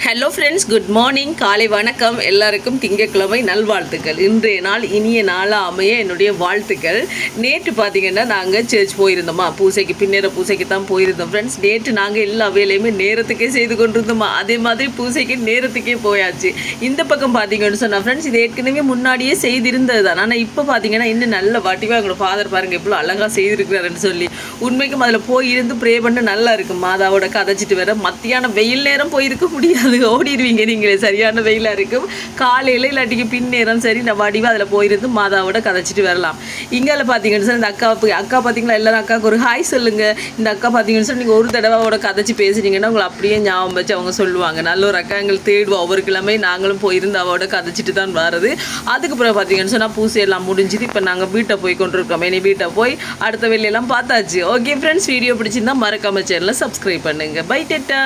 Hello friends, good morning, காலை வணக்கம். எல்லாருக்கும் திங்கட்கிழமை நல்வாழ்த்துக்கள். இன்றைய நாள் இனிய நாளாக அமைய என்னுடைய வாழ்த்துக்கள். நேற்று பார்த்தீங்கன்னா நாங்கள் சர்ச் போயிருந்தோமா, பூசைக்கு பின்னேற பூசைக்கு தான் போயிருந்தோம் ஃப்ரெண்ட்ஸ். நேற்று நாங்கள் எல்லா வேலையுமே நேரத்துக்கே செய்து கொண்டிருந்தோமா, அதே மாதிரி பூசைக்கு நேரத்துக்கே போயாச்சு. இந்த பக்கம் பார்த்தீங்கன்னு சொன்னால் ஃப்ரெண்ட்ஸ், இது ஏற்கனவே முன்னாடியே செய்திருந்தது தான். ஆனால் இப்போ பார்த்தீங்கன்னா இன்னும் நல்ல வாட்டிவாக எங்களோட ஃபாதர் பாருங்கள் எவ்வளோ அழகாக செய்திருக்கிறாருன்னு சொல்லி. உண்மைக்கும் அதில் போயிருந்து ப்ரே பண்ண நல்லா இருக்கும். மாதாவோட கதைச்சிட்டு வர மத்தியான வெயில் நேரம் போயிருக்க முடியாது, ஓடிடுவீங்க நீங்களே. சரியான வெயிலாக இருக்கும். காலையில் இல்லாட்டிக்கு பின்னேரம் சரி நான் வடிவாக அதில் போயிருந்து மாதாவோட கதைச்சிட்டு வரலாம். இங்கே பார்த்தீங்கன்னு சார், இந்த அக்கா பார்த்தீங்களா, எல்லாரும் அக்காவுக்கு ஒரு ஹாய் சொல்லுங்கள். இந்த அக்கா பார்த்தீங்கன்னு சொல்லி நீங்கள் ஒரு தடவையோட கதைச்சி பேசுனீங்கன்னா உங்களை அப்படியே ஞாபகம் வச்சு அவங்க சொல்லுவாங்க. நல்ல ஒரு அக்கா எங்களுக்கு தேடுவோம். ஒவ்வொரு கிழமை நாங்களும் போயிருந்து அவரோட கதைச்சிட்டு தான் வர்றது. அதுக்கு பிறகு பார்த்தீங்கன்னு சொன்னால் பூசையெல்லாம் முடிஞ்சுது. இப்போ நாங்கள் வீட்டை போய் கொண்டிருக்கோம். இனி வீட்டை போய் அடுத்த வெளியெல்லாம் பார்த்தாச்சு. ஓகே ஃப்ரெண்ட்ஸ், வீடியோ பிடிச்சிருந்தா மறக்காம சேனலை சப்ஸ்கிரைப் பண்ணுங்கள். Bye theta.